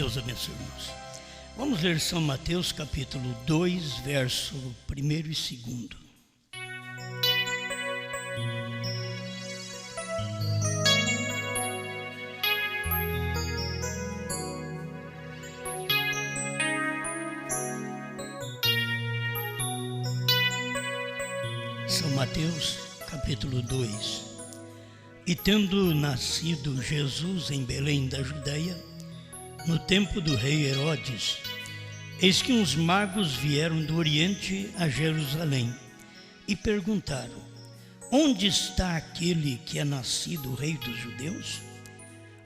Deus abençoe, irmãos. Vamos ler São Mateus capítulo 2, verso 1 e 2. São Mateus capítulo 2. E tendo nascido Jesus em Belém da Judeia, no tempo do rei Herodes, eis que uns magos vieram do Oriente a Jerusalém e perguntaram: onde está aquele que é nascido rei dos judeus?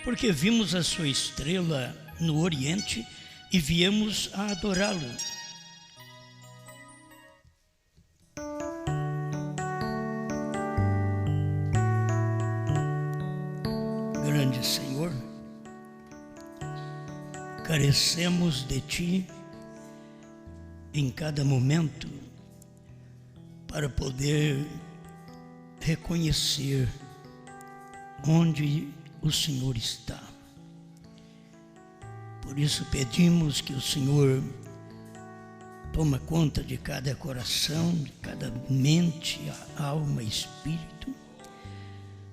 Porque vimos a sua estrela no Oriente e viemos a adorá-lo. Grande Senhor, carecemos de Ti em cada momento para poder reconhecer onde o Senhor está. Por isso pedimos que o Senhor tome conta de cada coração, de cada mente, alma e espírito,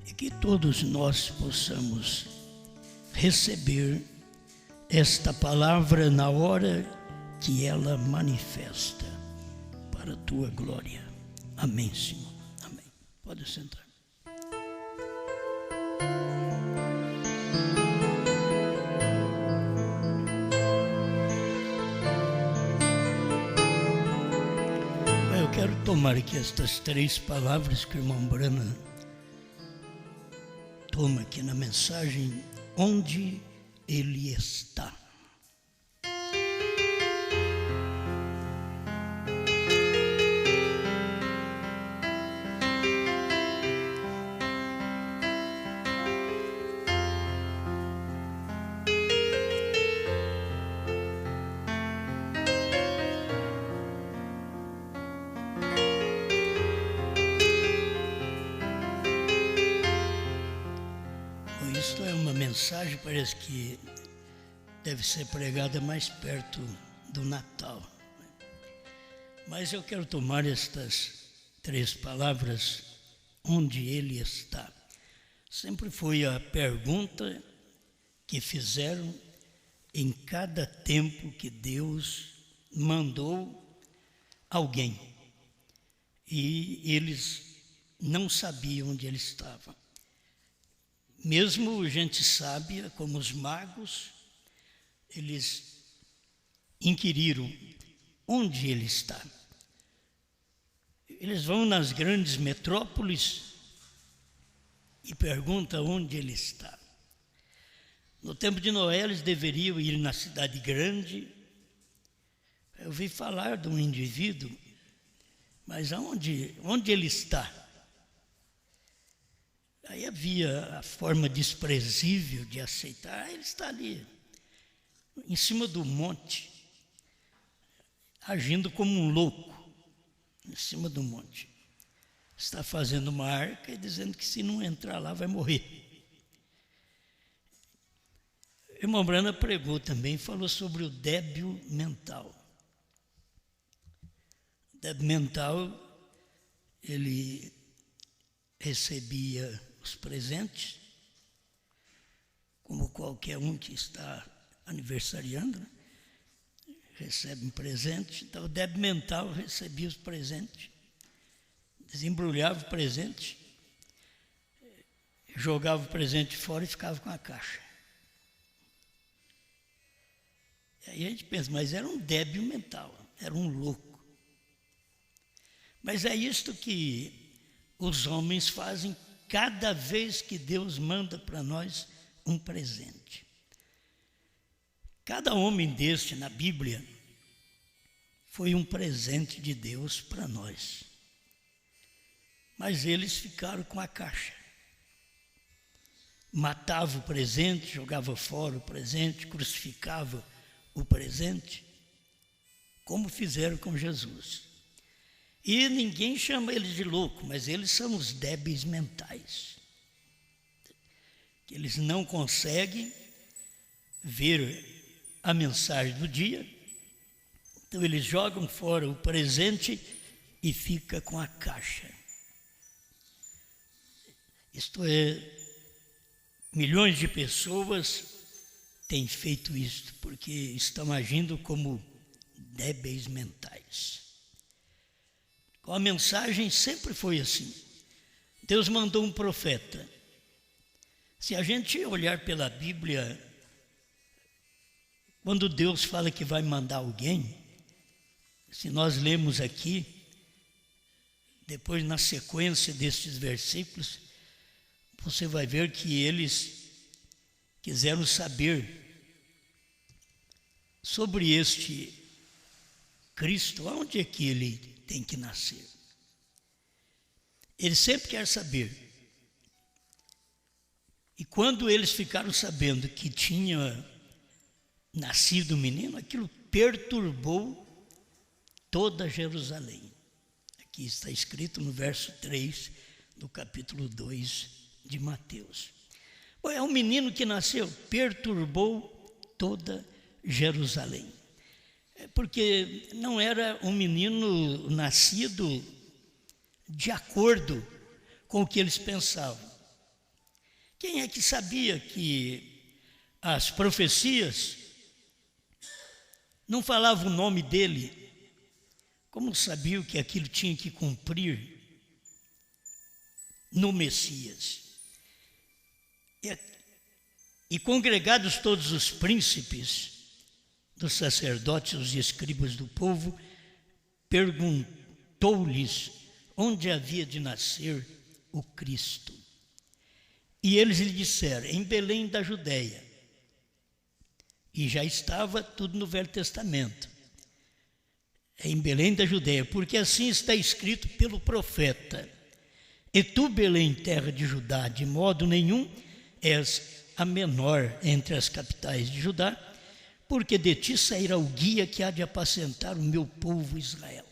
e que todos nós possamos receber esta palavra na hora que ela manifesta para a Tua glória. Amém, Senhor. Amém. Pode sentar. Eu quero tomar aqui estas 3 palavras que o irmão Brana toma aqui na mensagem, onde Ele está. Isto é uma mensagem, parece que deve ser pregada mais perto do Natal. Mas eu quero tomar estas 3 palavras, onde Ele está. Sempre foi a pergunta que fizeram em cada tempo que Deus mandou alguém. E eles não sabiam onde Ele estava. Mesmo gente sábia, como os magos, eles inquiriram onde Ele está. Eles vão nas grandes metrópoles e perguntam onde Ele está. No tempo de Noé, eles deveriam ir na cidade grande. Eu ouvi falar de um indivíduo, mas onde ele está? Aí havia a forma desprezível de aceitar. Ele está ali, em cima do monte, agindo como um louco, em cima do monte. Está fazendo uma arca e dizendo que se não entrar lá vai morrer. O irmão Brana pregou também, falou sobre o débil mental. O débil mental, ele recebia os presentes, como qualquer um que está aniversariando, né? Recebe um presente. Então o débil mental recebia os presentes, desembrulhava o presente, jogava o presente fora e ficava com a caixa. E aí a gente pensa, mas era um débil mental, era um louco. Mas é isto que os homens fazem cada vez que Deus manda para nós um presente. Cada homem deste na Bíblia foi um presente de Deus para nós. Mas eles ficaram com a caixa. Matava o presente, jogava fora o presente, crucificava o presente, como fizeram com Jesus. E ninguém chama eles de louco, mas eles são os débeis mentais. Que eles não conseguem ver a mensagem do dia. Então eles jogam fora o presente e fica com a caixa. Isto é, milhões de pessoas têm feito isto, porque estão agindo como débeis mentais. Com a mensagem sempre foi assim. Deus mandou um profeta. Se a gente olhar pela Bíblia, quando Deus fala que vai mandar alguém, se nós lemos aqui, depois na sequência destes versículos, você vai ver que eles quiseram saber sobre este Cristo, onde é que ele tem que nascer. Ele sempre quer saber. E quando eles ficaram sabendo que tinha nascido um menino, aquilo perturbou toda Jerusalém. Aqui está escrito no verso 3 do capítulo 2 de Mateus. Bom, é um menino que nasceu, perturbou toda Jerusalém. Porque não era um menino nascido de acordo com o que eles pensavam. Quem é que sabia que as profecias não falavam o nome dele? Como sabiam que aquilo tinha que cumprir no Messias? E congregados todos os príncipes dos sacerdotes, os escribas do povo, perguntou-lhes onde havia de nascer o Cristo. E eles lhe disseram, em Belém da Judéia. E já estava tudo no Velho Testamento. Em Belém da Judéia, porque assim está escrito pelo profeta. E tu, Belém, terra de Judá, de modo nenhum és a menor entre as capitais de Judá, porque de ti sairá o guia que há de apacentar o meu povo Israel.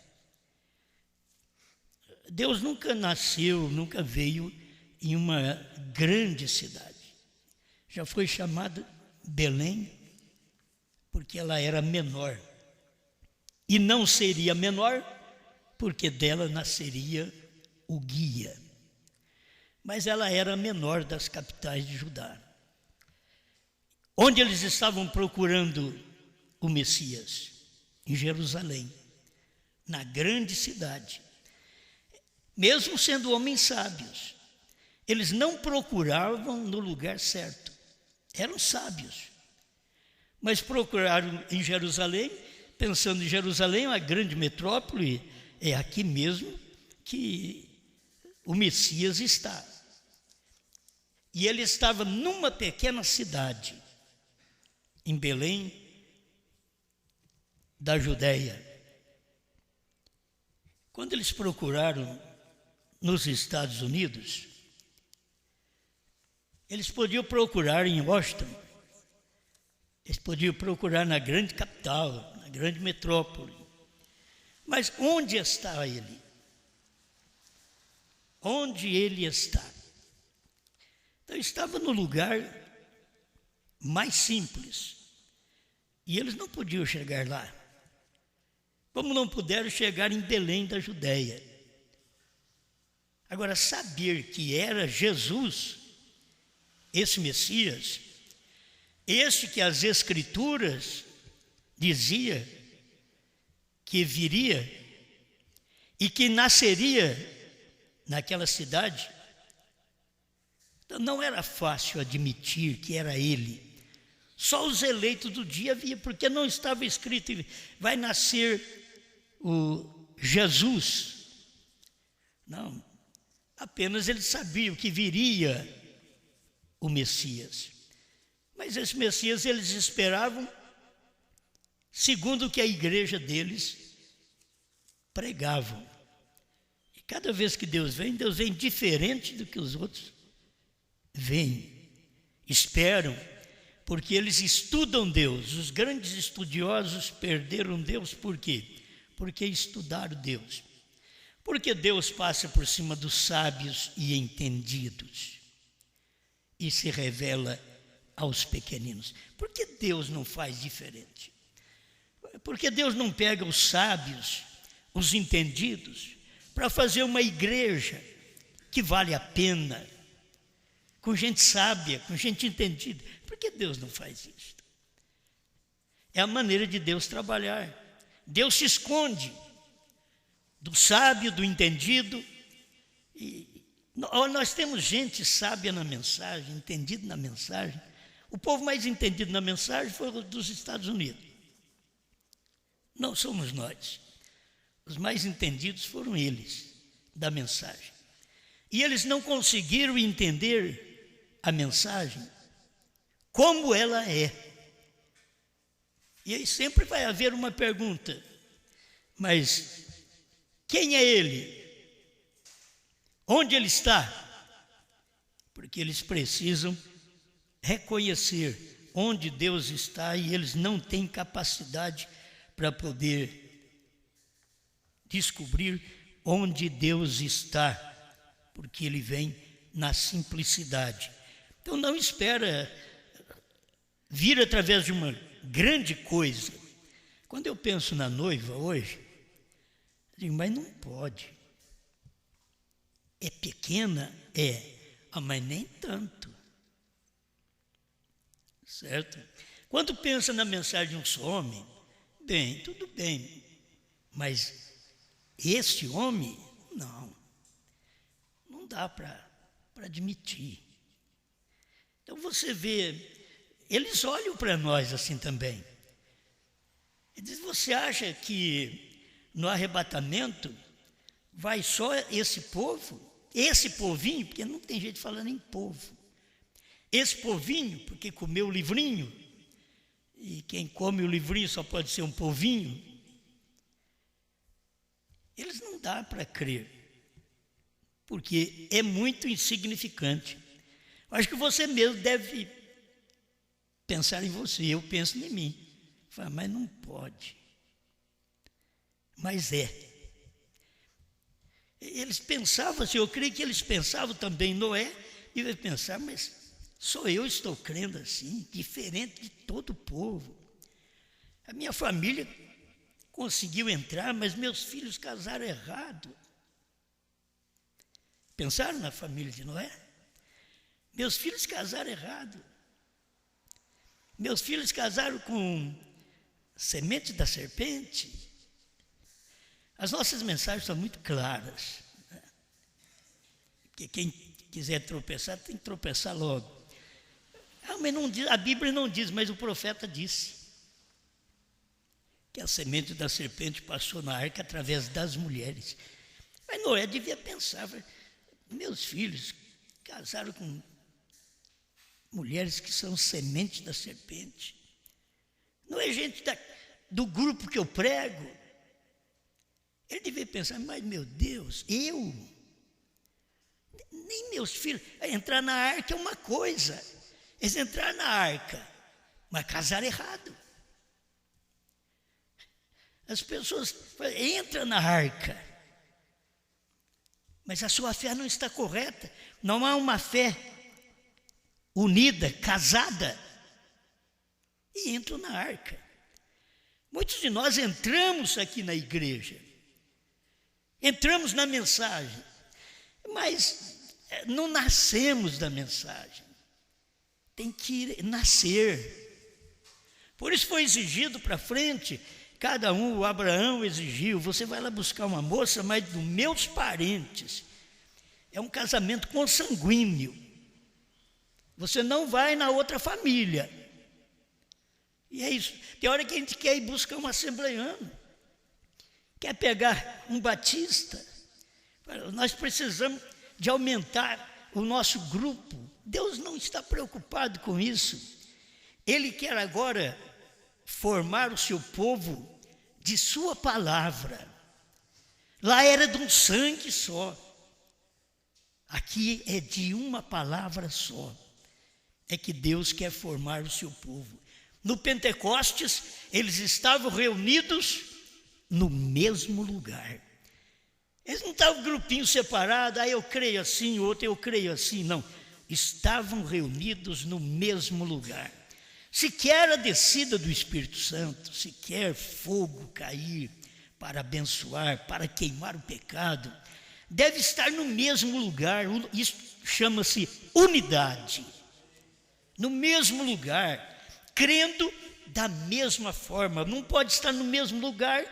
Deus nunca nasceu, nunca veio em uma grande cidade. Já foi chamada Belém, porque ela era menor. E não seria menor, porque dela nasceria o guia. Mas ela era a menor das capitais de Judá. Onde eles estavam procurando o Messias? Em Jerusalém, na grande cidade. Mesmo sendo homens sábios, eles não procuravam no lugar certo. Eram sábios, mas procuraram em Jerusalém, pensando em Jerusalém, uma grande metrópole, é aqui mesmo que o Messias está. E ele estava numa pequena cidade, em Belém da Judéia. Quando eles procuraram nos Estados Unidos, eles podiam procurar em Washington, eles podiam procurar na grande capital, na grande metrópole. Mas onde está ele? Onde ele está? Então, estava no lugar mais simples. E eles não podiam chegar lá. Como não puderam chegar em Belém da Judéia. Agora, saber que era Jesus, esse Messias, este que as Escrituras dizia que viria e que nasceria naquela cidade, então não era fácil admitir que era ele. Só os eleitos do dia via, porque não estava escrito, vai nascer o Jesus. Não, apenas eles sabiam que viria o Messias. Mas esse Messias eles esperavam segundo o que a igreja deles pregavam. E cada vez que Deus vem diferente do que os outros vêm, esperam, porque eles estudam Deus. Os grandes estudiosos perderam Deus por quê? Porque estudaram Deus. Porque Deus passa por cima dos sábios e entendidos e se revela aos pequeninos. Por que Deus não faz diferente? Porque Deus não pega os sábios, os entendidos, para fazer uma igreja que vale a pena, com gente sábia, com gente entendida. Por que Deus não faz isso? É a maneira de Deus trabalhar. Deus se esconde do sábio, do entendido. E nós temos gente sábia na mensagem, entendida na mensagem. O povo mais entendido na mensagem foi o dos Estados Unidos. Não somos nós. Os mais entendidos foram eles, da mensagem. E eles não conseguiram entender a mensagem como ela é. E aí sempre vai haver uma pergunta: mas quem é ele? Onde ele está? Porque eles precisam reconhecer onde Deus está e eles não têm capacidade para poder descobrir onde Deus está, porque Ele vem na simplicidade. Então não espera vir através de uma grande coisa. Quando eu penso na noiva hoje, eu digo, mas não pode. É pequena? É, mas nem tanto. Certo? Quando pensa na mensagem de um só homem, bem, tudo bem, mas esse homem, não dá para admitir. Então você vê, eles olham para nós assim também. Eles, você acha que no arrebatamento vai só esse povo, esse povinho, porque não tem jeito falando em povo, esse povinho, porque comeu o livrinho, e quem come o livrinho só pode ser um povinho, eles não dá para crer, porque é muito insignificante. Acho que você mesmo deve pensar em você, eu penso em mim. Fala, mas não pode. Mas é. Eles pensavam assim, eu creio que eles pensavam também, Noé, e eles pensavam, mas só eu estou crendo assim, diferente de todo o povo. A minha família conseguiu entrar, mas meus filhos casaram errado. Pensaram na família de Noé? Meus filhos casaram errado. Meus filhos casaram com semente da serpente. As nossas mensagens são muito claras, né? Porque quem quiser tropeçar, tem que tropeçar logo. Mas não diz, a Bíblia não diz, mas o profeta disse que a semente da serpente passou na arca através das mulheres. Mas Noé devia pensar, meus filhos casaram com mulheres que são semente da serpente. Não é gente do grupo que eu prego. Ele devia pensar, mas meu Deus, nem meus filhos, entrar na arca é uma coisa, eles entraram na arca, mas casaram errado. As pessoas entram na arca, mas a sua fé não está correta, não há uma fé unida, casada, e entram na arca. Muitos de nós entramos aqui na igreja, entramos na mensagem, mas não nascemos da mensagem, tem que nascer. Por isso foi exigido para frente, cada um, o Abraão exigiu, você vai lá buscar uma moça, mas dos meus parentes, é um casamento consanguíneo, você não vai na outra família. E é isso. Tem hora que a gente quer ir buscar um assembleiano, quer pegar um batista. Nós precisamos de aumentar o nosso grupo. Deus não está preocupado com isso. Ele quer agora formar o seu povo de sua palavra. Lá era de um sangue só. Aqui é de uma palavra só. É que Deus quer formar o seu povo. No Pentecostes, eles estavam reunidos no mesmo lugar. Eles não estavam grupinhos separados, eu creio assim, outro eu creio assim, não. estavam reunidos no mesmo lugar. Se quer a descida do Espírito Santo, se quer fogo cair para abençoar, para queimar o pecado, deve estar no mesmo lugar. Isso chama-se unidade. No mesmo lugar, crendo da mesma forma. Não pode estar no mesmo lugar.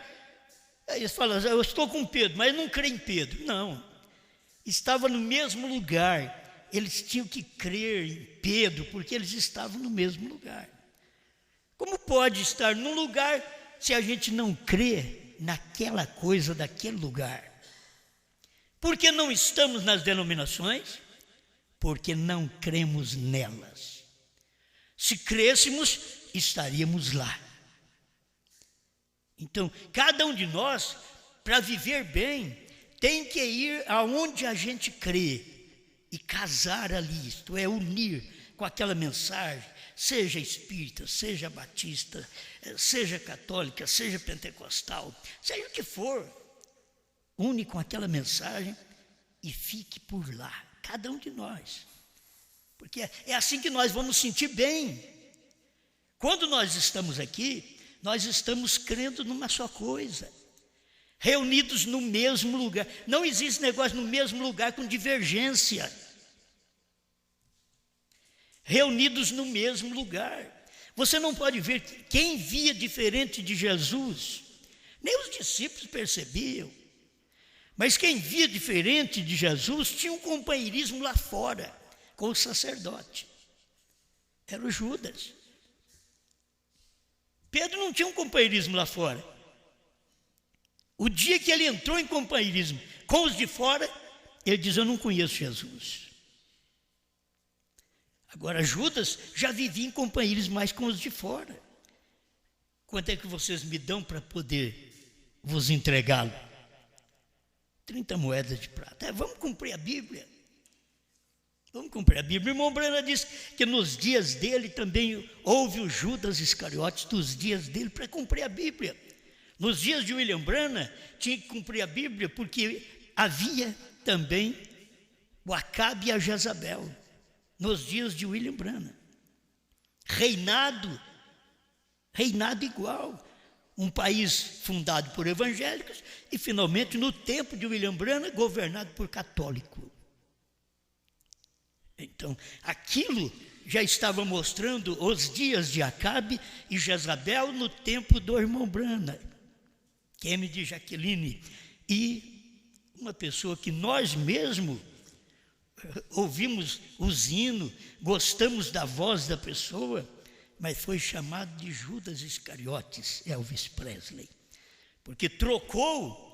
Aí eles falam, eu estou com Pedro, mas eu não creio em Pedro. Não, estava no mesmo lugar. Eles tinham que crer em Pedro, porque eles estavam no mesmo lugar. Como pode estar num lugar se a gente não crê naquela coisa daquele lugar? Por que não estamos nas denominações? Porque não cremos nelas. Se crêssemos, estaríamos lá. Então, cada um de nós, para viver bem, tem que ir aonde a gente crê e casar ali, isto é, unir com aquela mensagem, seja espírita, seja batista, seja católica, seja pentecostal, seja o que for, une com aquela mensagem e fique por lá, cada um de nós, porque é assim que nós vamos sentir bem. Quando nós estamos aqui, nós estamos crendo numa só coisa, reunidos no mesmo lugar. Não existe negócio no mesmo lugar com divergência. Reunidos no mesmo lugar. Você não pode ver quem via diferente de Jesus. Nem os discípulos percebiam. Mas quem via diferente de Jesus tinha um companheirismo lá fora, com o sacerdote. Era o Judas. Pedro não tinha um companheirismo lá fora. O dia que ele entrou em companheirismo com os de fora, ele diz, eu não conheço Jesus. Agora Judas já vivia em companheirismo mais com os de fora. Quanto é que vocês me dão para poder vos entregá-lo? 30 moedas de prata. Vamos cumprir a Bíblia. Vamos cumprir a Bíblia. O irmão Brana diz que nos dias dele também houve o Judas Iscariotes, dos dias dele, para cumprir a Bíblia. Nos dias de William Branham, tinha que cumprir a Bíblia, porque havia também o Acabe e a Jezabel, nos dias de William Branham. Reinado igual. Um país fundado por evangélicos e, finalmente, no tempo de William Branham, governado por católico. Então, aquilo já estava mostrando os dias de Acabe e Jezabel no tempo do irmão Branham. Kemi de Jaqueline, e uma pessoa que nós mesmos ouvimos os hinos, gostamos da voz da pessoa, mas foi chamado de Judas Iscariotes, Elvis Presley, porque trocou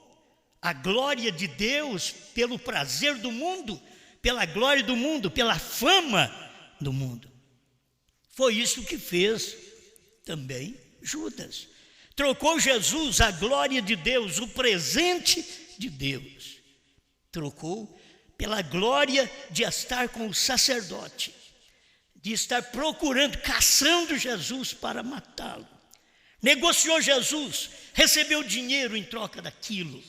a glória de Deus pelo prazer do mundo, pela glória do mundo, pela fama do mundo. Foi isso que fez também Judas. Trocou Jesus, a glória de Deus, o presente de Deus. Trocou pela glória de estar com o sacerdote, de estar procurando, caçando Jesus para matá-lo. Negociou Jesus, recebeu dinheiro em troca daquilo.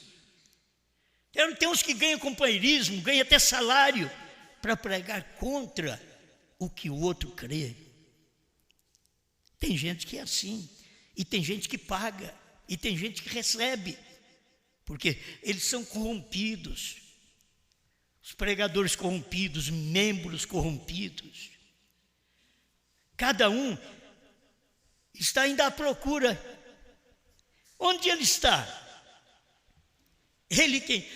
Tem uns que ganham companheirismo, ganham até salário para pregar contra o que o outro crê. Tem gente que é assim. E tem gente que paga, e tem gente que recebe, porque eles são corrompidos. Os pregadores corrompidos, membros corrompidos. Cada um está ainda à procura. Onde ele está? Ele tem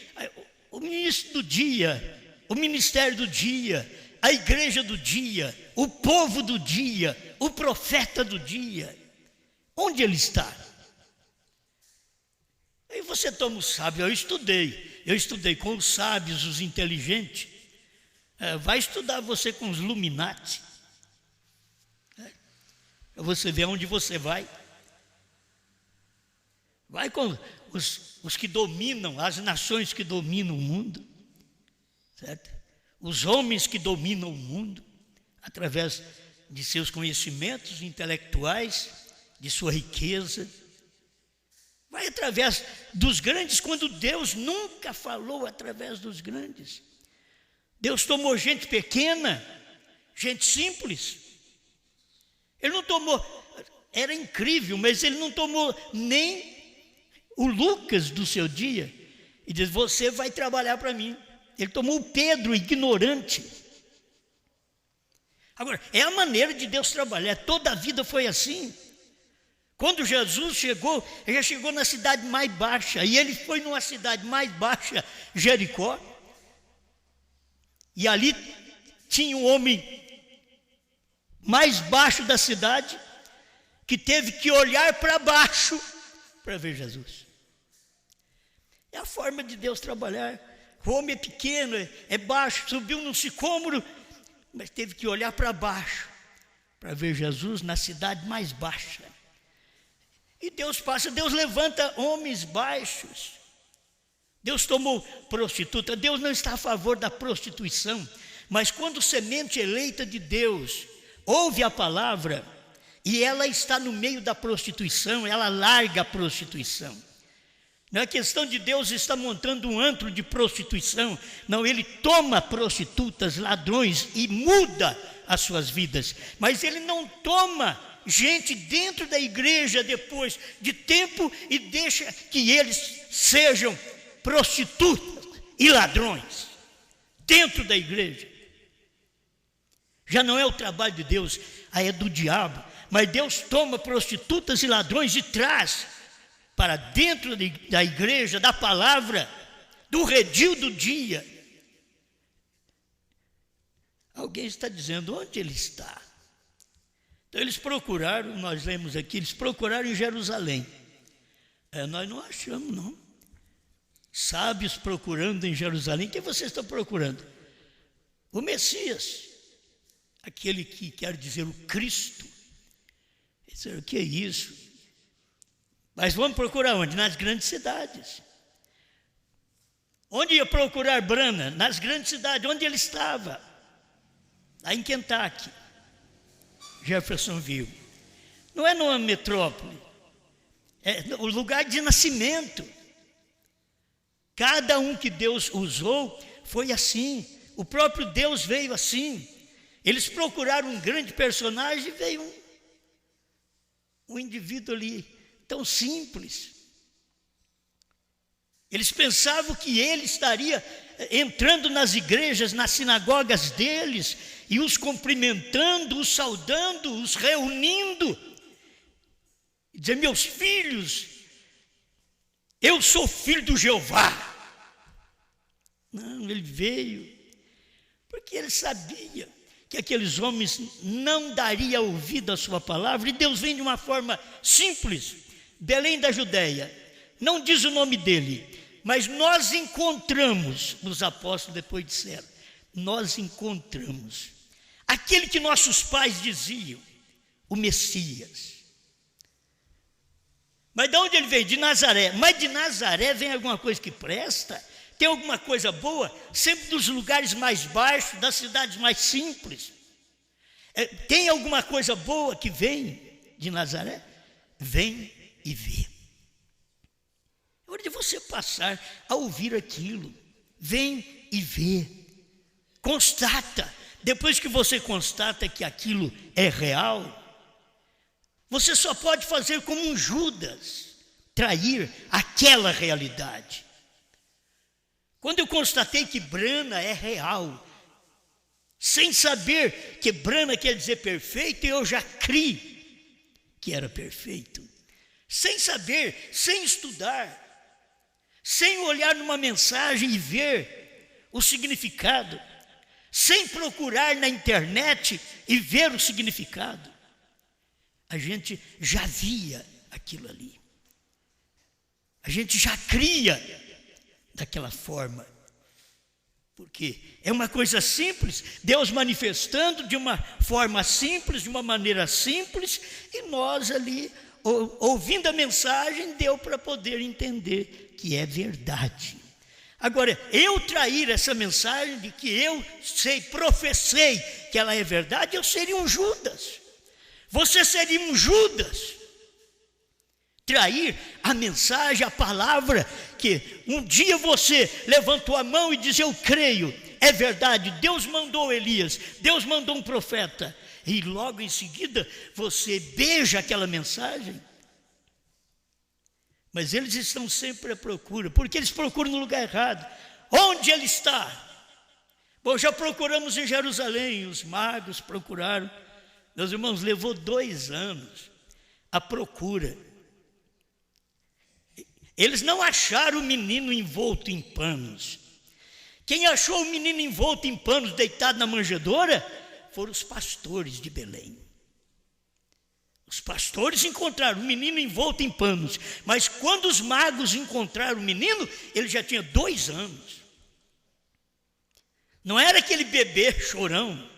o ministro do dia, o ministério do dia, a igreja do dia, o povo do dia, o profeta do dia. Onde ele está? Aí você toma o sábio. Eu estudei com os sábios, os inteligentes. Vai estudar você com os Illuminati. Você vê onde você vai. Vai com os que dominam, as nações que dominam o mundo, certo? Os homens que dominam o mundo, através de seus conhecimentos intelectuais, de sua riqueza. Vai através dos grandes, quando Deus nunca falou através dos grandes. Deus tomou gente pequena gente simples. Ele não tomou, era incrível, mas ele não tomou nem o Lucas do seu dia e disse: você vai trabalhar para mim. Ele tomou o Pedro, ignorante. Agora, é a maneira de Deus trabalhar, toda a vida foi assim. Quando Jesus chegou, ele já chegou na cidade mais baixa, e ele foi numa cidade mais baixa, Jericó, e ali tinha um homem mais baixo da cidade, que teve que olhar para baixo para ver Jesus. É a forma de Deus trabalhar. O homem é pequeno, é baixo, subiu num sicômoro, mas teve que olhar para baixo para ver Jesus na cidade mais baixa. E Deus passa, Deus levanta homens baixos. Deus tomou prostituta. Deus não está a favor da prostituição, mas quando semente eleita de Deus ouve a palavra e ela está no meio da prostituição, ela larga a prostituição. Não é questão de Deus estar montando um antro de prostituição. Não, Ele toma prostitutas, ladrões e muda as suas vidas. Mas Ele não toma gente dentro da igreja depois de tempo e deixa que eles sejam prostitutas e ladrões dentro da igreja. Já não é o trabalho de Deus, aí é do diabo. Mas Deus toma prostitutas e ladrões e traz para dentro da igreja, da palavra, do redil do dia. Alguém está dizendo: onde ele está? Então eles procuraram, nós lemos aqui, eles procuraram em Jerusalém. Nós não achamos, não. Sábios procurando em Jerusalém. O que vocês estão procurando? O Messias, aquele que quer dizer o Cristo. O que é isso? Mas vamos procurar onde? Nas grandes cidades. Onde ia procurar Branham? Nas grandes cidades. Onde ele estava? Lá em Kentucky, Jeffersonville. Não é numa metrópole. É o lugar de nascimento. Cada um que Deus usou foi assim. O próprio Deus veio assim. Eles procuraram um grande personagem e veio um indivíduo ali tão simples. Eles pensavam que ele estaria entrando nas igrejas, nas sinagogas deles, e os cumprimentando, os saudando, os reunindo, e dizer: meus filhos, eu sou filho do Jeová. Não, ele veio porque ele sabia que aqueles homens não dariam ouvido à sua palavra, e Deus vem de uma forma simples. Belém da Judéia, não diz o nome dele, mas nós encontramos, os apóstolos depois disseram, nós encontramos aquele que nossos pais diziam, o Messias. Mas de onde ele veio? De Nazaré. Mas de Nazaré vem alguma coisa que presta? Tem alguma coisa boa? Sempre dos lugares mais baixos, das cidades mais simples. Tem alguma coisa boa que vem de Nazaré? Vem e vê. É hora de você passar a ouvir aquilo. Vem e vê. Constata. Depois que você constata que aquilo é real, você só pode fazer como um Judas, trair aquela realidade. Quando eu constatei que Brana é real, sem saber que Brana quer dizer perfeito, eu já criei que era perfeito. Sem saber, sem estudar, sem olhar numa mensagem e ver o significado, sem procurar na internet e ver o significado, a gente já via aquilo ali. A gente já cria daquela forma. Porque é uma coisa simples, Deus manifestando de uma forma simples, de uma maneira simples, e nós ali, ouvindo a mensagem, deu para poder entender que é verdade. Agora, eu trair essa mensagem de que eu professei que ela é verdade, eu seria um Judas. Você seria um Judas. Trair a mensagem, a palavra, que um dia você levantou a mão e disse: eu creio, é verdade, Deus mandou Elias, Deus mandou um profeta, e logo em seguida você beija aquela mensagem. Mas eles estão sempre à procura, porque eles procuram no lugar errado. Onde ele está? Bom, já procuramos em Jerusalém, os magos procuraram. Meus irmãos, levou 2 anos a procura. Eles não acharam o menino envolto em panos. Quem achou o menino envolto em panos, deitado na manjedoura, foram os pastores de Belém. Os pastores encontraram o menino envolto em panos, mas quando os magos encontraram o menino, ele já tinha 2 anos. Não era aquele bebê chorão,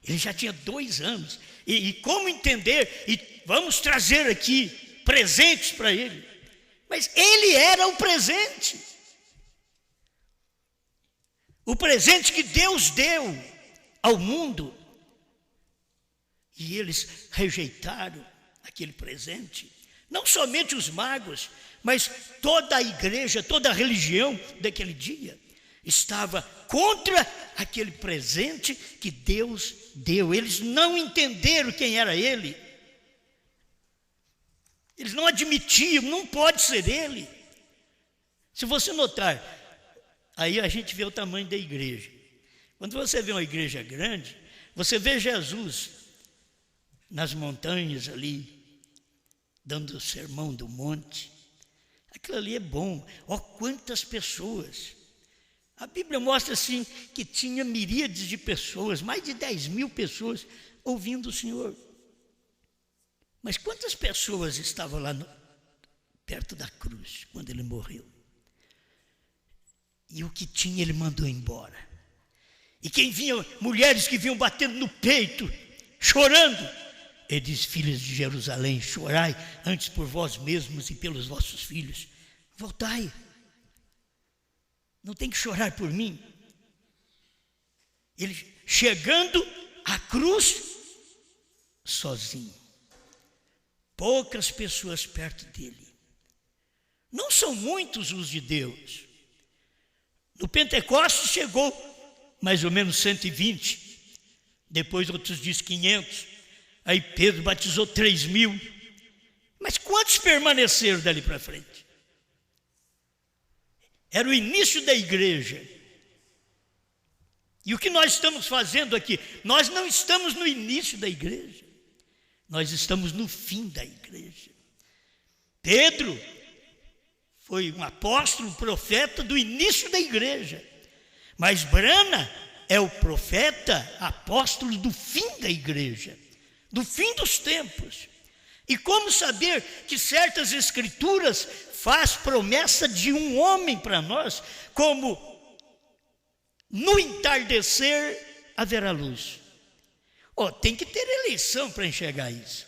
ele já tinha 2 anos. E como entender? E vamos trazer aqui presentes para ele. Mas ele era o presente. O presente que Deus deu ao mundo. E eles rejeitaram aquele presente. Não somente os magos, mas toda a igreja, toda a religião daquele dia estava contra aquele presente que Deus deu. Eles não entenderam quem era ele. Eles não admitiam, não pode ser ele. Se você notar, aí a gente vê o tamanho da igreja. Quando você vê uma igreja grande, você vê Jesus nas montanhas ali, dando o sermão do monte. Aquilo ali é bom. Ó, quantas pessoas! A Bíblia mostra assim que tinha miríades de pessoas, mais de 10.000 pessoas ouvindo o Senhor. Mas quantas pessoas estavam lá perto da cruz, quando ele morreu? E o que tinha ele mandou embora. E quem vinha, mulheres que vinham batendo no peito, chorando. Ele diz: filhas de Jerusalém, chorai antes por vós mesmos e pelos vossos filhos. Voltai. Não tem que chorar por mim. Ele chegando à cruz sozinho. Poucas pessoas perto dele. Não são muitos os de Deus. No Pentecostes chegou mais ou menos 120. Depois outros dizem 500. Aí Pedro batizou 3.000. Mas quantos permaneceram dali para frente? Era o início da igreja. E o que nós estamos fazendo aqui? Nós não estamos no início da igreja. Nós estamos no fim da igreja. Pedro foi um apóstolo, um profeta do início da igreja. Mas Brana é o profeta, apóstolo do fim da igreja. Do fim dos tempos. E como saber que certas escrituras faz promessa de um homem para nós, como no entardecer haverá luz. Tem que ter eleição para enxergar isso.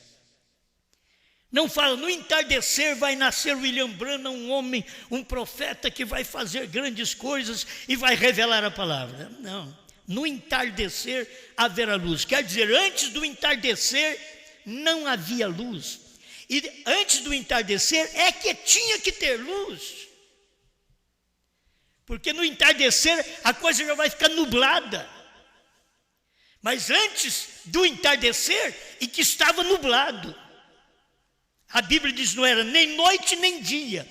Não fala, no entardecer vai nascer William Branham, um homem, um profeta que vai fazer grandes coisas e vai revelar a palavra. Não, no entardecer haverá luz. Quer dizer, antes do entardecer não havia luz. E antes do entardecer é que tinha que ter luz. Porque no entardecer a coisa já vai ficar nublada. Mas antes do entardecer, e que estava nublado. A Bíblia diz, não era nem noite nem dia.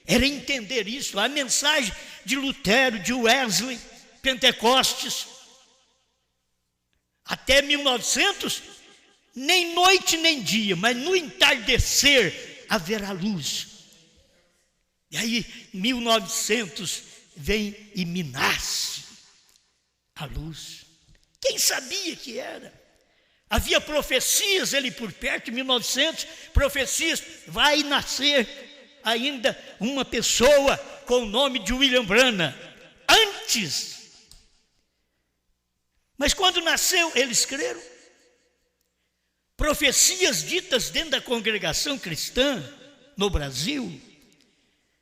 Era entender isso. A mensagem de Lutero, de Wesley, Pentecostes, até 1900, nem noite nem dia, mas no entardecer haverá luz. E aí, 1900, vem e me nasce a luz. Quem sabia que era? Havia profecias ali por perto, em 1900, profecias, vai nascer ainda uma pessoa com o nome de William Branham. Antes. Mas quando nasceu, eles creram. Profecias ditas dentro da congregação cristã no Brasil,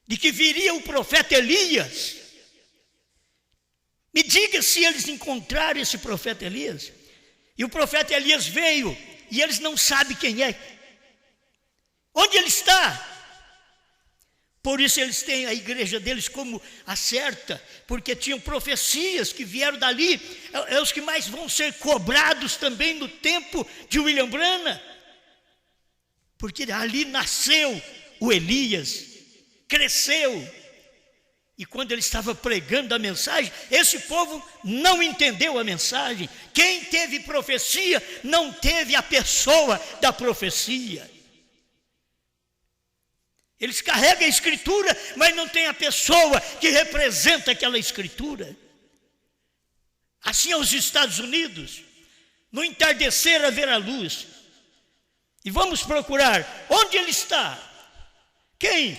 de que viria o profeta Elias. Me diga se eles encontraram esse profeta Elias. E o profeta Elias veio, e eles não sabem quem é. Onde ele está? Por isso eles têm a igreja deles como a certa, porque tinham profecias que vieram dali, é os que mais vão ser cobrados também no tempo de William Branham, porque ali nasceu o Elias, cresceu, e quando ele estava pregando a mensagem, esse povo não entendeu a mensagem. Quem teve profecia não teve a pessoa da profecia. Eles carregam a escritura, mas não tem a pessoa que representa aquela escritura. Assim é os Estados Unidos. No entardecer haverá luz. E vamos procurar onde ele está. Quem?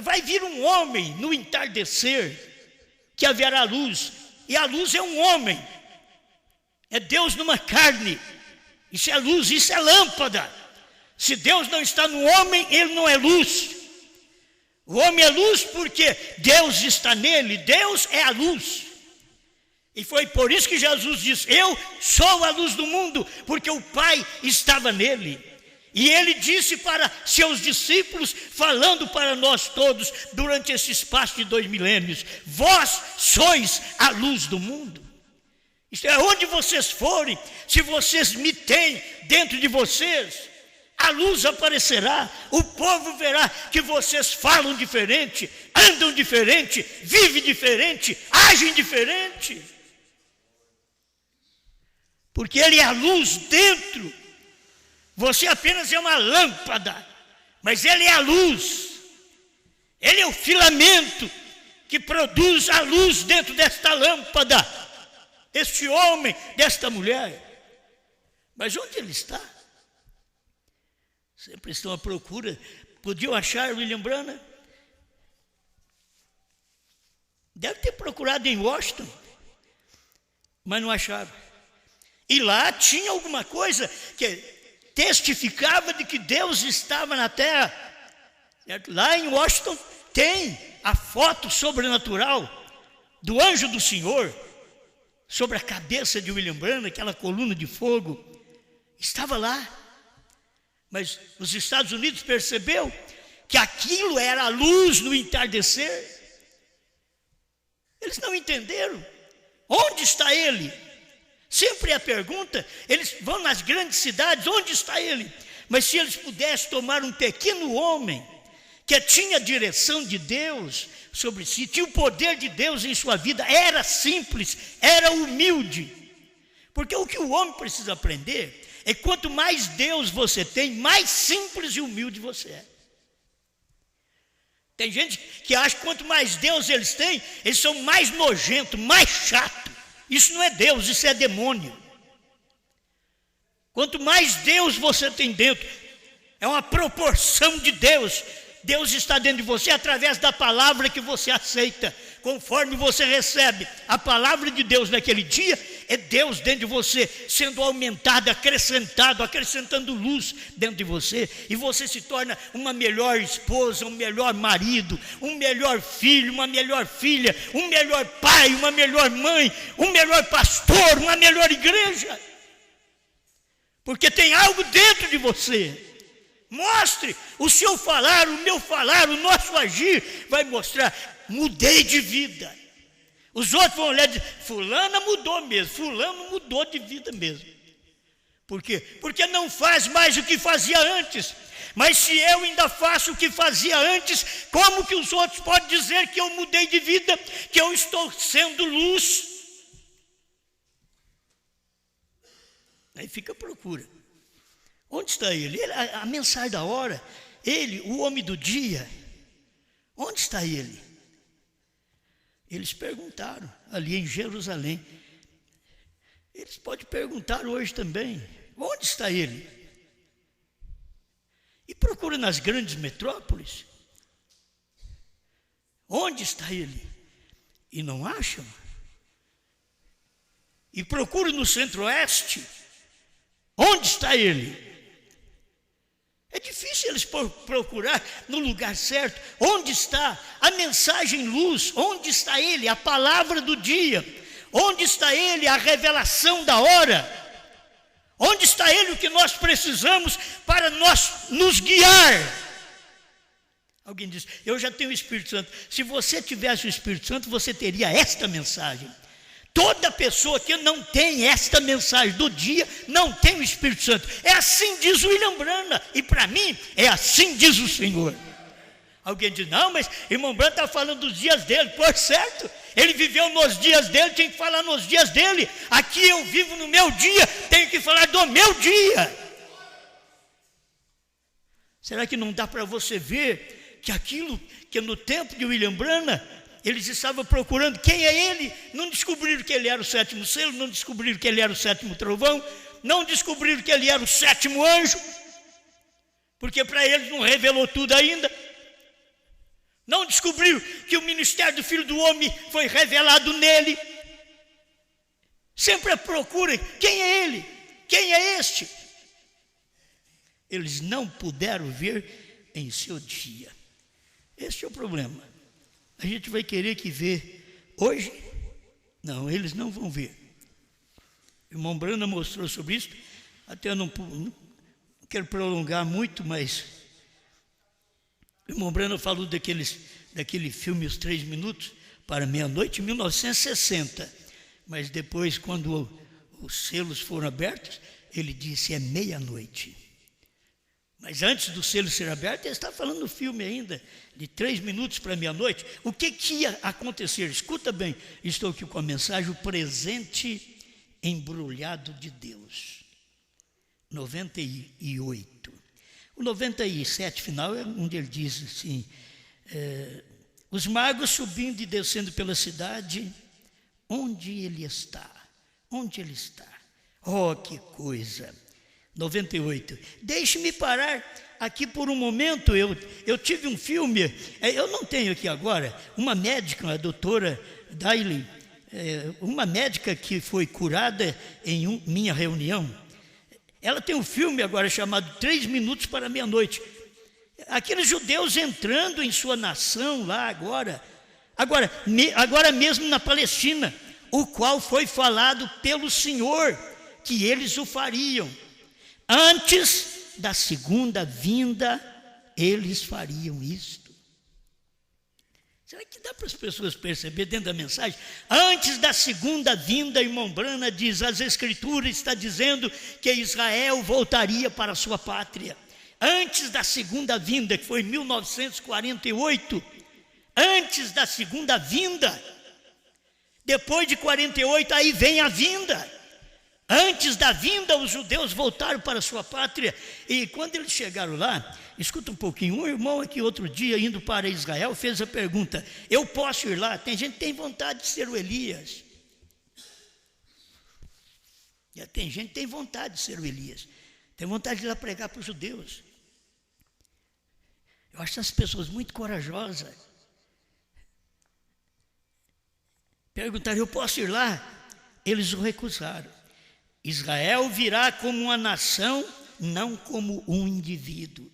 Vai vir um homem no entardecer que haverá luz. E a luz é um homem. É Deus numa carne. Isso é luz, isso é lâmpada. Se Deus não está no homem, ele não é luz. O homem é luz porque Deus está nele, Deus é a luz. E foi por isso que Jesus disse: eu sou a luz do mundo, porque o Pai estava nele. E ele disse para seus discípulos, falando para nós todos, durante esse espaço de 2 milênios: vós sois a luz do mundo. Isto é, onde vocês forem, se vocês me têm dentro de vocês, a luz aparecerá, o povo verá que vocês falam diferente, andam diferente, vivem diferente, agem diferente. Porque ele é a luz dentro. Você apenas é uma lâmpada, mas ele é a luz. Ele é o filamento que produz a luz dentro desta lâmpada, este homem, desta mulher. Mas onde ele está? Sempre estão à procura. Podiam achar William Branham? Deve ter procurado em Washington, mas não acharam. E lá tinha alguma coisa que testificava de que Deus estava na terra. Certo? Lá em Washington tem a foto sobrenatural do anjo do Senhor sobre a cabeça de William Branham, aquela coluna de fogo. Estava lá. Mas os Estados Unidos percebeu que aquilo era a luz no entardecer. Eles não entenderam. Onde está ele? Sempre é a pergunta. Eles vão nas grandes cidades, onde está ele? Mas se eles pudessem tomar um pequeno homem que tinha a direção de Deus sobre si, tinha o poder de Deus em sua vida, era simples, era humilde. Porque o que o homem precisa aprender é que quanto mais Deus você tem, mais simples e humilde você é. Tem gente que acha que quanto mais Deus eles têm, eles são mais nojentos, mais chatos. Isso não é Deus, isso é demônio. Quanto mais Deus você tem dentro, é uma proporção de Deus. Deus está dentro de você através da palavra que você aceita. Conforme você recebe a palavra de Deus naquele dia, é Deus dentro de você, sendo aumentado, acrescentando luz dentro de você. E você se torna uma melhor esposa, um melhor marido, um melhor filho, uma melhor filha, um melhor pai, uma melhor mãe, um melhor pastor, uma melhor igreja. Porque tem algo dentro de você. Mostre o seu falar, o meu falar, o nosso agir vai mostrar: mudei de vida. Os outros vão olhar e dizer: fulana mudou mesmo, fulano mudou de vida mesmo. Por quê? Porque não faz mais o que fazia antes. Mas se eu ainda faço o que fazia antes, como que os outros podem dizer que eu mudei de vida, que eu estou sendo luz? Aí fica a procura. Onde está ele? A mensagem da hora, ele, o homem do dia, onde está ele? Eles perguntaram ali em Jerusalém. Eles podem perguntar hoje também: onde está ele? E procura nas grandes metrópoles. Onde está ele? E não acham. E procura no centro-oeste. Onde está ele? É difícil eles procurar no lugar certo. Onde está a mensagem luz? Onde está ele? A palavra do dia. Onde está ele? A revelação da hora. Onde está ele? O que nós precisamos para nós nos guiar? Alguém diz, eu já tenho o Espírito Santo. Se você tivesse o Espírito Santo, você teria esta mensagem. Toda pessoa que não tem esta mensagem do dia, não tem o Espírito Santo. É assim diz o William Branham, e para mim, é assim diz o Senhor. Alguém diz, não, mas irmão Branham está falando dos dias dele. Por certo, ele viveu nos dias dele, tem que falar nos dias dele. Aqui eu vivo no meu dia, tenho que falar do meu dia. Será que não dá para você ver que aquilo que no tempo de William Branham, eles estavam procurando quem é ele, não descobriram que ele era o sétimo selo, não descobriram que ele era o sétimo trovão, não descobriram que ele era o sétimo anjo, porque para eles não revelou tudo ainda. Não descobriram que o ministério do Filho do Homem foi revelado nele. Sempre procura quem é ele, quem é este. Eles não puderam ver em seu dia. Esse é o problema. A gente vai querer que vê hoje? Não, eles não vão ver. O irmão Branham mostrou sobre isso. Até eu não quero prolongar muito, mas o irmão Branham falou daquele filme Os 3 Minutos para Meia-Noite, em 1960. Mas depois, quando os selos foram abertos, ele disse, é meia-noite. Mas antes do selo ser aberto, ele está falando no filme ainda, de 3 minutos para meia-noite. O que ia acontecer? Escuta bem, estou aqui com a mensagem, o presente embrulhado de Deus. 98. O 97 final é onde ele diz assim, os magos subindo e descendo pela cidade, onde ele está? Onde ele está? Oh, que coisa! 98. Deixe-me parar aqui por um momento. Eu tive um filme, eu não tenho aqui agora, uma médica, a doutora Daily, uma médica que foi curada em minha reunião. Ela tem um filme agora chamado 3 Minutos para Meia-Noite. Aqueles judeus entrando em sua nação lá agora mesmo na Palestina, o qual foi falado pelo Senhor, que eles o fariam. Antes da segunda vinda, eles fariam isto. Será que dá para as pessoas perceber dentro da mensagem? Antes da segunda vinda, irmão Branham diz, as Escrituras está dizendo que Israel voltaria para a sua pátria. Antes da segunda vinda, que foi em 1948, antes da segunda vinda, depois de 48, aí vem a vinda. Antes da vinda, os judeus voltaram para a sua pátria. E quando eles chegaram lá, escuta um pouquinho, um irmão aqui outro dia, indo para Israel, fez a pergunta, eu posso ir lá? Tem gente que tem vontade de ser o Elias. Já tem gente que tem vontade de ser o Elias. Tem vontade de ir lá pregar para os judeus. Eu acho essas pessoas muito corajosas. Perguntaram, eu posso ir lá? Eles o recusaram. Israel virá como uma nação, não como um indivíduo.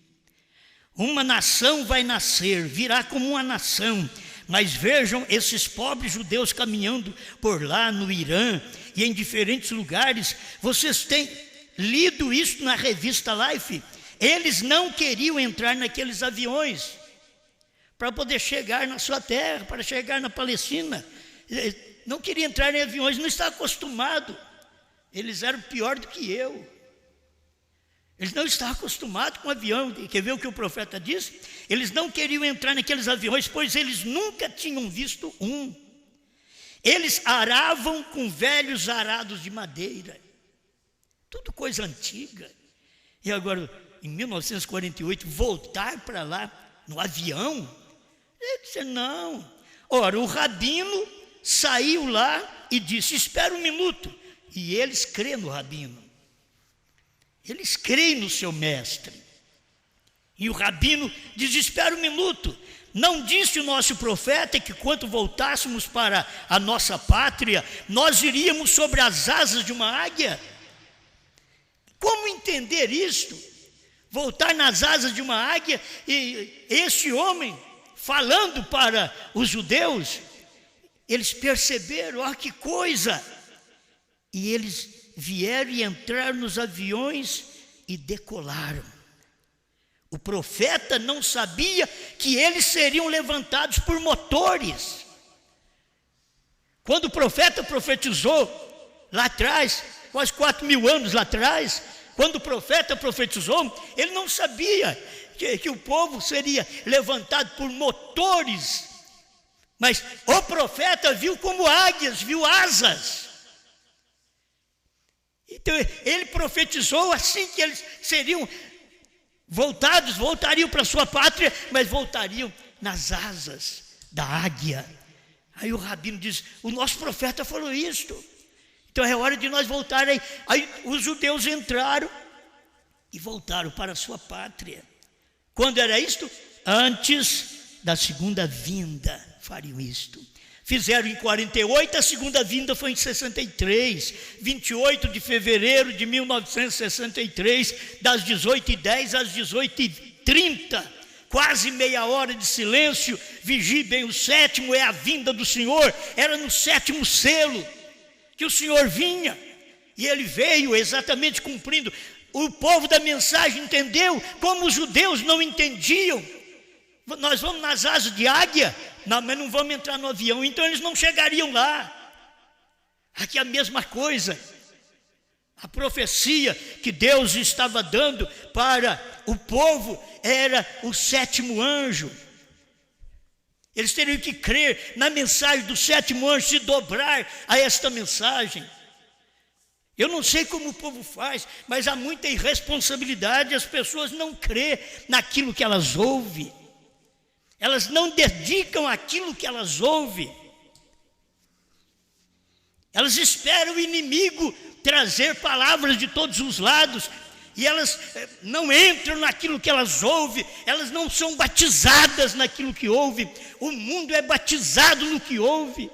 Uma nação vai nascer, virá como uma nação. Mas vejam esses pobres judeus caminhando por lá no Irã e em diferentes lugares. Vocês têm lido isso na revista Life? Eles não queriam entrar naqueles aviões para poder chegar na sua terra, para chegar na Palestina. Não queriam entrar em aviões, não estavam acostumados. Eles eram pior do que eu. Eles não estavam acostumados com avião. Quer ver o que o profeta diz? Eles não queriam entrar naqueles aviões, pois eles nunca tinham visto um. Eles aravam com velhos arados de madeira. Tudo coisa antiga. E agora, em 1948, voltar para lá no avião? Ele disse, não. Ora, o rabino saiu lá e disse, espera um minuto. E eles creem no rabino. Eles creem no seu mestre. E o rabino diz, espera um minuto. Não disse o nosso profeta que quando voltássemos para a nossa pátria, nós iríamos sobre as asas de uma águia? Como entender isto? Voltar nas asas de uma águia e esse homem falando para os judeus, eles perceberam, ó que coisa! E eles vieram e entraram nos aviões e decolaram. O profeta não sabia que eles seriam levantados por motores. Quando o profeta profetizou lá atrás, quase 4.000 anos lá atrás, quando o profeta profetizou, ele não sabia que o povo seria levantado por motores, mas o profeta viu como águias, viu asas. Então ele profetizou assim que eles seriam voltariam para sua pátria, mas voltariam nas asas da águia. Aí o rabino diz, o nosso profeta falou isto, então é hora de nós voltar. Aí os judeus entraram e voltaram para a sua pátria. Quando era isto? Antes da segunda vinda fariam isto. Fizeram em 48, a segunda vinda foi em 63, 28 de fevereiro de 1963, das 18h10 às 18h30, quase meia hora de silêncio. Vigie bem, o sétimo é a vinda do Senhor, era no sétimo selo que o Senhor vinha, e ele veio exatamente cumprindo. O povo da mensagem entendeu, como os judeus não entendiam. Nós vamos nas asas de águia, não, mas não vamos entrar no avião, então eles não chegariam lá. Aqui é a mesma coisa. A profecia que Deus estava dando para o povo era o sétimo anjo. Eles teriam que crer na mensagem do sétimo anjo, se dobrar a esta mensagem. Eu não sei como o povo faz, mas há muita irresponsabilidade. As pessoas não crêem naquilo que elas ouvem. Elas não dedicam aquilo que elas ouvem. Elas esperam o inimigo trazer palavras de todos os lados, e elas não entram naquilo que elas ouvem, elas não são batizadas naquilo que ouvem. O mundo é batizado no que ouve.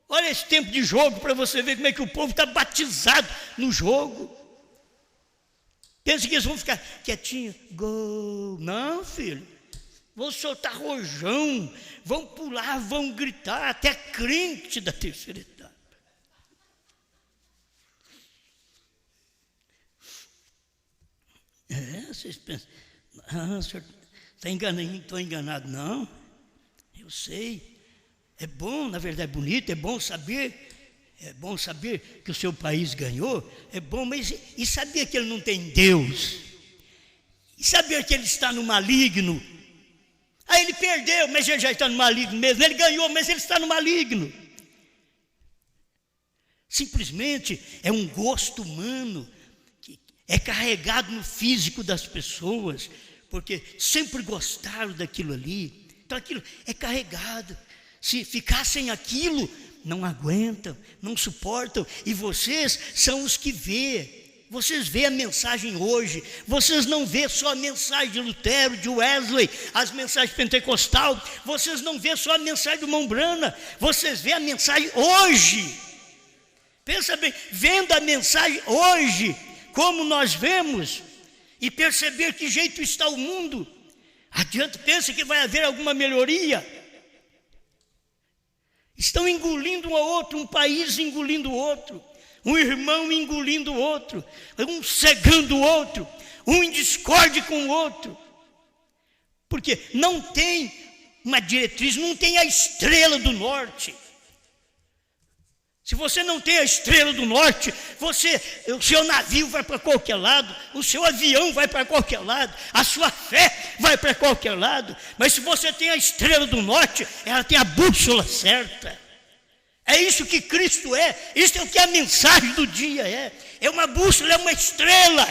Olha esse tempo de jogo para você ver como é que o povo está batizado no jogo. Pensa que eles vão ficar quietinhos. Gol. Não, filho. Vão soltar rojão, vão pular, vão gritar, até crente da terceira etapa. Vocês pensam, o senhor está enganado, não estou enganado, não. Eu sei. É bom, na verdade é bonito, é bom saber que o seu país ganhou, é bom, mas e saber que ele não tem Deus? E saber que ele está no maligno? Aí ele perdeu, mas ele já está no maligno mesmo. Ele ganhou, mas ele está no maligno. Simplesmente é um gosto humano que é carregado no físico das pessoas, porque sempre gostaram daquilo ali. Então aquilo é carregado. Se ficassem aquilo, não aguentam, não suportam. E vocês são os que vê. Vocês vê a mensagem hoje. Vocês não vê só a mensagem de Lutero, de Wesley, as mensagens pentecostal. Vocês não vê só a mensagem do Mombrana. Vocês vê a mensagem hoje. Pensa bem, vendo a mensagem hoje, como nós vemos, e perceber que jeito está o mundo. Adianta, pensa que vai haver alguma melhoria? Estão engolindo um ao outro, um país engolindo o outro, um irmão engolindo o outro, um cegando o outro, um em discórdia com o outro, porque não tem uma diretriz, não tem a estrela do norte. Se você não tem a estrela do norte, o seu navio vai para qualquer lado, o seu avião vai para qualquer lado, a sua fé vai para qualquer lado. Mas se você tem a estrela do norte, ela tem a bússola certa. É isso que Cristo é, isso é o que a mensagem do dia é. É uma bússola, é uma estrela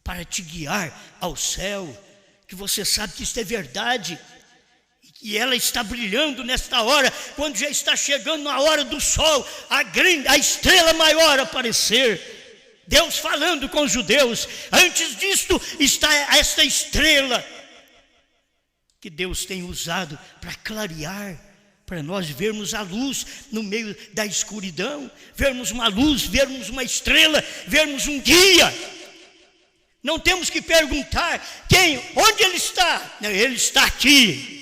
para te guiar ao céu, que você sabe que isto é verdade. E ela está brilhando nesta hora, quando já está chegando na hora do sol, a estrela maior aparecer. Deus falando com os judeus. Antes disto está esta estrela que Deus tem usado para clarear, para nós vermos a luz no meio da escuridão, vermos uma luz, vermos uma estrela, vermos um guia. Não temos que perguntar onde ele está. Não, ele está aqui.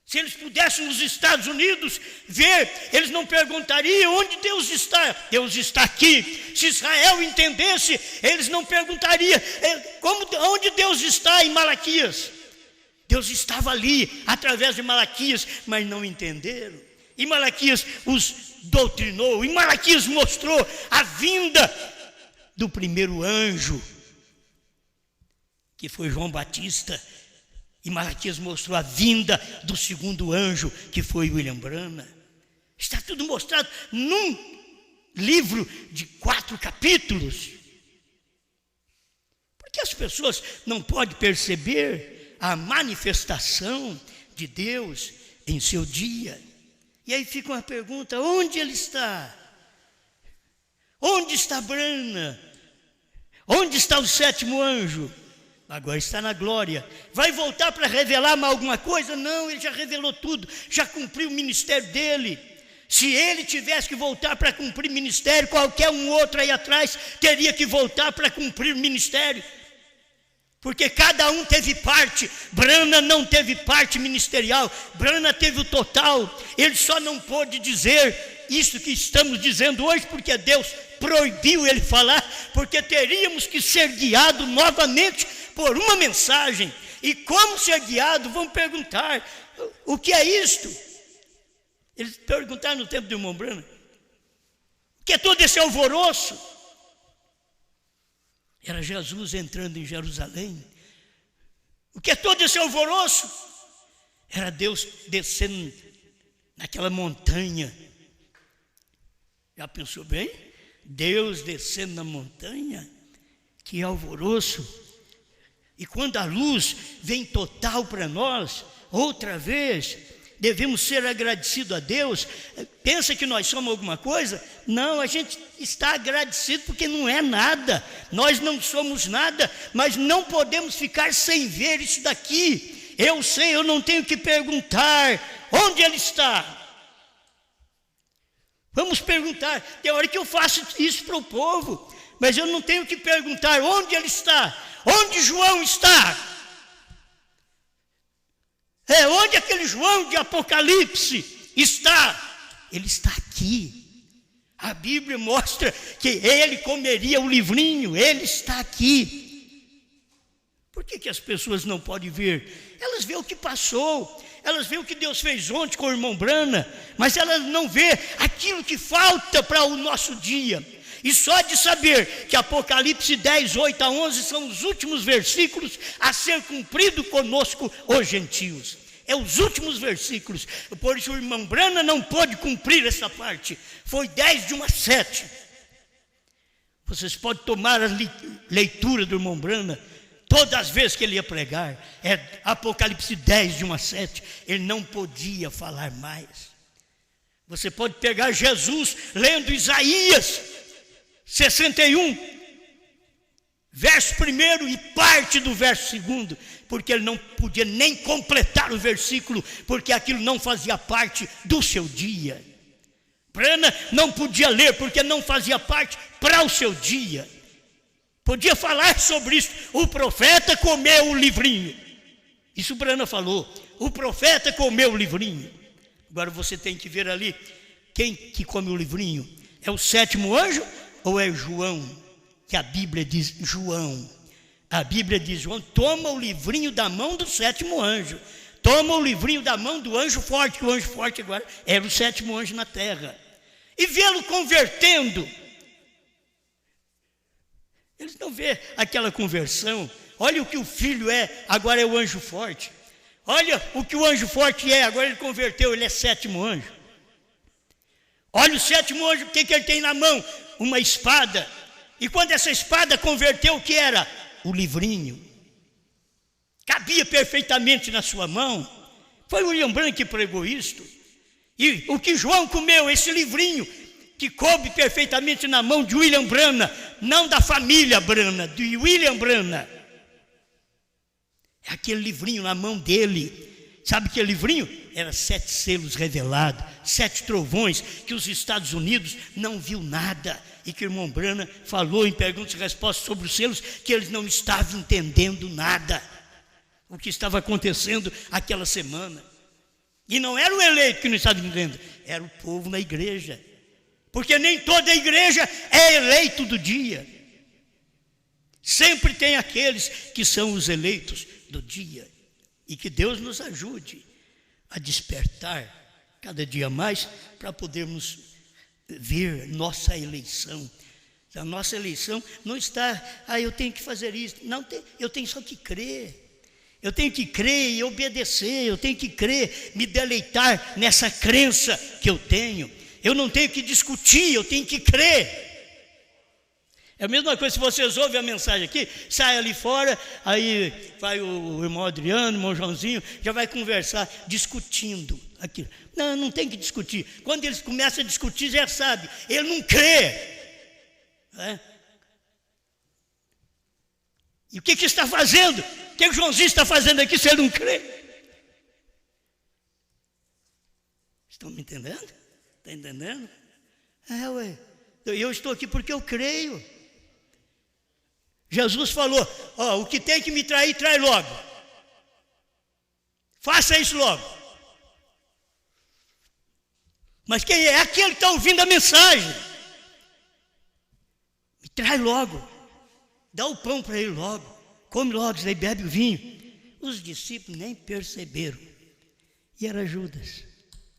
Se eles pudessem nos Estados Unidos ver, eles não perguntariam onde Deus está. Deus está aqui. Se Israel entendesse, eles não perguntariam onde Deus está em Malaquias. Deus estava ali, através de Malaquias, mas não entenderam. E Malaquias os doutrinou, e Malaquias mostrou a vinda do primeiro anjo, que foi João Batista. E Malaquias mostrou a vinda do segundo anjo, que foi William Branham. Está tudo mostrado num livro de 4 capítulos. Porque as pessoas não podem perceber a manifestação de Deus em seu dia. E aí fica uma pergunta: onde ele está? Onde está Branham? Onde está o sétimo anjo? Agora está na glória. Vai voltar para revelar mais alguma coisa? Não, ele já revelou tudo, já cumpriu o ministério dele. Se ele tivesse que voltar para cumprir ministério, qualquer um outro aí atrás teria que voltar para cumprir o ministério. Porque cada um teve parte. Branham não teve parte ministerial, Branham teve o total. Ele só não pôde dizer isso que estamos dizendo hoje, porque Deus proibiu ele falar, porque teríamos que ser guiados novamente por uma mensagem. E como ser guiado? Vão perguntar: o que é isto? Eles perguntaram no tempo do irmão Branham: o que é todo esse alvoroço? Era Jesus entrando em Jerusalém. O que é todo esse alvoroço? Era Deus descendo naquela montanha. Já pensou bem? Deus descendo na montanha, que alvoroço. E quando a luz vem total para nós, outra vez, devemos ser agradecidos a Deus. Pensa que nós somos alguma coisa? Não, a gente está agradecido porque não é nada. Nós não somos nada, mas não podemos ficar sem ver isso daqui. Eu sei, eu não tenho que perguntar onde ele está. Vamos perguntar. Tem hora que eu faço isso para o povo, mas eu não tenho que perguntar onde ele está. Onde João está? Onde aquele João de Apocalipse está? Ele está aqui. A Bíblia mostra que ele comeria o livrinho. Ele está aqui. Por que as pessoas não podem ver? Elas veem o que passou. Elas veem o que Deus fez ontem com o irmão Branham, mas elas não veem aquilo que falta para o nosso dia. E só de saber que Apocalipse 10, 8 a 11 são os últimos versículos a ser cumprido conosco, os gentios. É os últimos versículos. Por isso o irmão Branham não pôde cumprir essa parte. Foi 10 de 1 a 7. Vocês podem tomar a leitura do irmão Branham todas as vezes que ele ia pregar. É Apocalipse 10 de 1 a 7. Ele não podia falar mais. Você pode pegar Jesus lendo Isaías 61, verso 1 e parte do verso 2, porque ele não podia nem completar o versículo, porque aquilo não fazia parte do seu dia. Branham não podia ler, porque não fazia parte para o seu dia. Podia falar sobre isso. O profeta comeu o livrinho. Isso Branham falou. O profeta comeu o livrinho. Agora você tem que ver ali, quem que come o livrinho? É o sétimo anjo? Ou é João, que a Bíblia diz João? A Bíblia diz João toma o livrinho da mão do sétimo anjo. Toma o livrinho da mão do anjo forte, que o anjo forte agora era o sétimo anjo na terra. E vê-lo convertendo. Eles não vê aquela conversão. Olha o que o filho é, agora é o anjo forte. Olha o que o anjo forte é, agora ele converteu, ele é sétimo anjo. Olha o sétimo anjo, o que ele tem na mão? Uma espada. E quando essa espada converteu, o que era? O livrinho. Cabia perfeitamente na sua mão. Foi o William Branham que pregou isto. E o que João comeu, esse livrinho, que coube perfeitamente na mão de William Branham, não da família Branham, de William Branham. É aquele livrinho na mão dele. Sabe que livrinho? Era 7 selos revelados, 7 trovões, que os Estados Unidos não viu nada. E que o irmão Branham falou em perguntas e respostas sobre os selos, que eles não estavam entendendo nada. O que estava acontecendo aquela semana. E não era o eleito que não estava entendendo, era o povo na igreja. Porque nem toda a igreja é eleito do dia. Sempre tem aqueles que são os eleitos do dia. E que Deus nos ajude a despertar cada dia mais para podermos ver nossa eleição. A nossa eleição não está, eu tenho que fazer isso. Não, eu tenho só que crer. Eu tenho que crer e obedecer. Eu tenho que crer, me deleitar nessa crença que eu tenho. Eu não tenho que discutir, eu tenho que crer. É a mesma coisa se vocês ouvem a mensagem aqui, sai ali fora, aí vai o irmão Adriano, o irmão Joãozinho, já vai conversar, discutindo aquilo. Não tem que discutir. Quando eles começam a discutir, já sabe, ele não crê. E o que está fazendo? O que o Joãozinho está fazendo aqui se ele não crê? Estão me entendendo? Está entendendo? Eu estou aqui porque eu creio. Jesus falou, o que tem que me trair, trai logo. Faça isso logo. Mas quem é? Aquele que está ouvindo a mensagem. Me trai logo. Dá o pão para ele logo. Come logo, daí bebe o vinho. Os discípulos nem perceberam. E era Judas.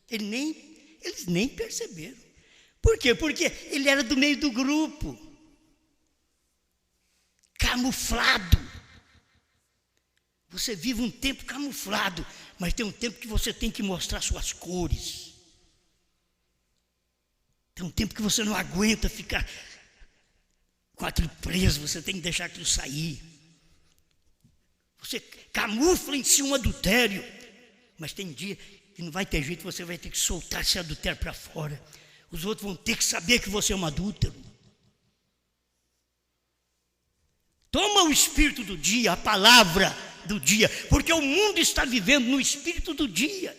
Eles nem perceberam. Por quê? Porque ele era do meio do grupo. Camuflado. Você vive um tempo camuflado, mas tem um tempo que você tem que mostrar suas cores. Tem um tempo que você não aguenta ficar com aquilo preso, você tem que deixar aquilo sair. Você camufla em si um adultério, mas tem dia que não vai ter jeito, você vai ter que soltar esse adultério para fora. Os outros vão ter que saber que você é um adúltero. Toma o espírito do dia, a palavra do dia, porque o mundo está vivendo no espírito do dia.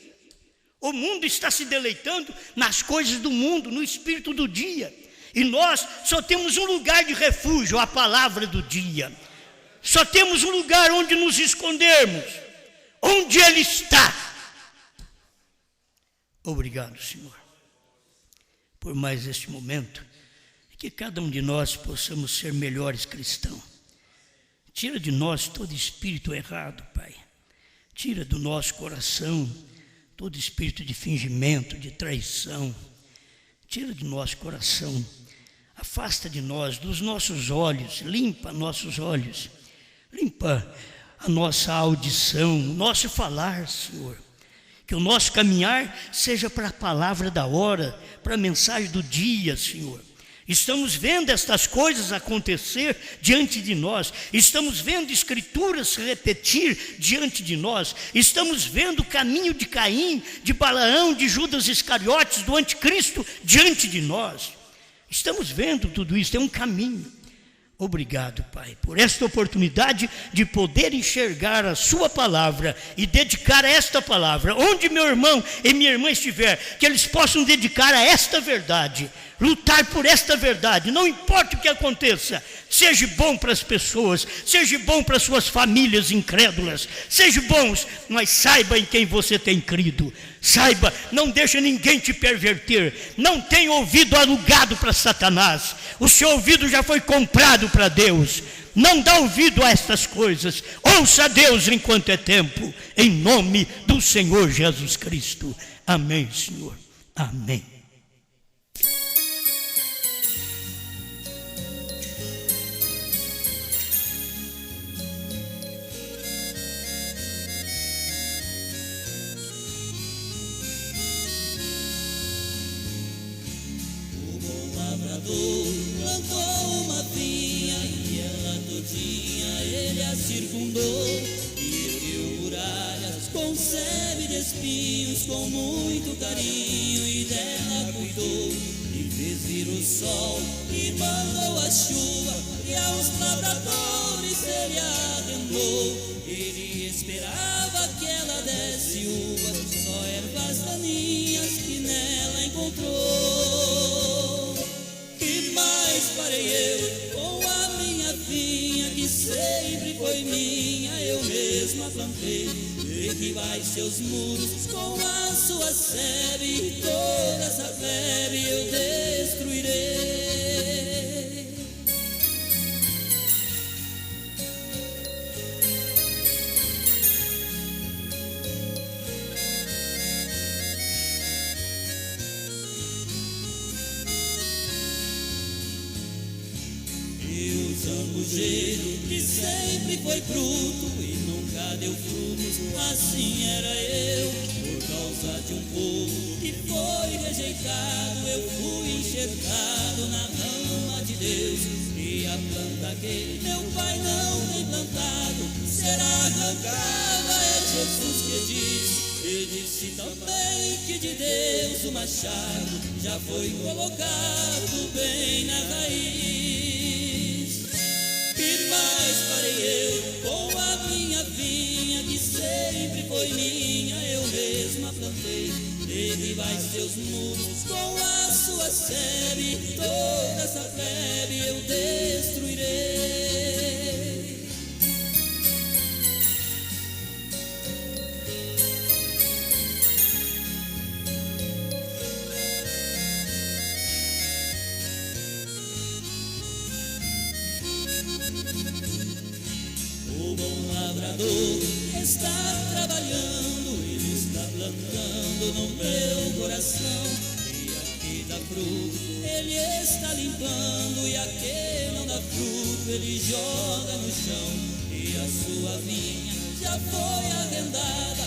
O mundo está se deleitando nas coisas do mundo, no espírito do dia. E nós só temos um lugar de refúgio, a palavra do dia. Só temos um lugar onde nos escondermos, onde Ele está. Obrigado, Senhor, por mais este momento, que cada um de nós possamos ser melhores cristãos. Tira de nós todo espírito errado, Pai. Tira do nosso coração todo espírito de fingimento, de traição. Tira de nosso coração. Afasta de nós, dos nossos olhos. Limpa nossos olhos. Limpa a nossa audição, o nosso falar, Senhor. Que o nosso caminhar seja para a palavra da hora, para a mensagem do dia, Senhor. Estamos vendo estas coisas acontecer diante de nós. Estamos vendo escrituras se repetir diante de nós. Estamos vendo o caminho de Caim, de Balaão, de Judas Iscariotes, do anticristo diante de nós. Estamos vendo tudo isso, é um caminho. Obrigado, Pai, por esta oportunidade de poder enxergar a Sua palavra e dedicar a esta palavra, onde meu irmão e minha irmã estiver, que eles possam dedicar a esta verdade, lutar por esta verdade, não importa o que aconteça, seja bom para as pessoas, seja bom para suas famílias incrédulas, seja bons, mas saiba em quem você tem crido. Saiba, não deixa ninguém te perverter. Não tem ouvido alugado para Satanás. O seu ouvido já foi comprado para Deus. Não dá ouvido a estas coisas. Ouça a Deus enquanto é tempo. Em nome do Senhor Jesus Cristo. Amém, Senhor. Amém. Plantou uma vinha e ela todinha ele a circundou, e ergueu muralhas com sebe de espinhos, com muito carinho, e dela cuidou, e fez vir o sol, e mandou a chuva, e aos lavradores ele arrendou. Ele esperava que ela desse uva, só ervas daninhas que nela encontrou. Que mais farei eu com a minha vinha, que sempre foi minha, eu mesma plantei, e que derribai seus muros com a sua sebe, e toda essa plebe eu destruirei. Zambujeiro que sempre foi bruto e nunca deu frutos, assim era eu. Por causa de um povo que foi rejeitado, eu fui enxertado na rama de Deus. E a planta que meu pai não tem plantado será arrancada, é Jesus que diz. E disse também que de Deus o machado já foi colocado bem na raiz. Que mais farei eu com a minha vinha, que sempre foi minha, eu mesma plantei? Derribai seus muros com a sua sebe, toda essa plebe eu destruirei. O bom lavrador está trabalhando, ele está plantando no meu coração. E aqui dá fruto, ele está limpando, e aquele não dá fruto, ele joga no chão. E a sua vinha já foi arrendada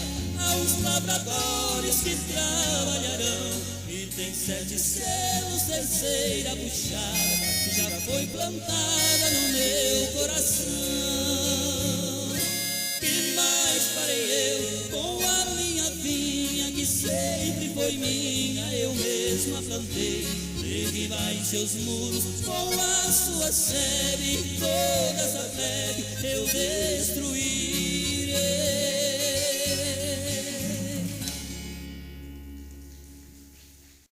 aos lavradores que trabalharão. E tem 7 selos, terceira buchada, já foi plantada no meu coração. Que mais farei eu com a minha vinha, que sempre foi minha, eu mesma plantei? Derribai seus muros com a sua sebe, toda essa plebe eu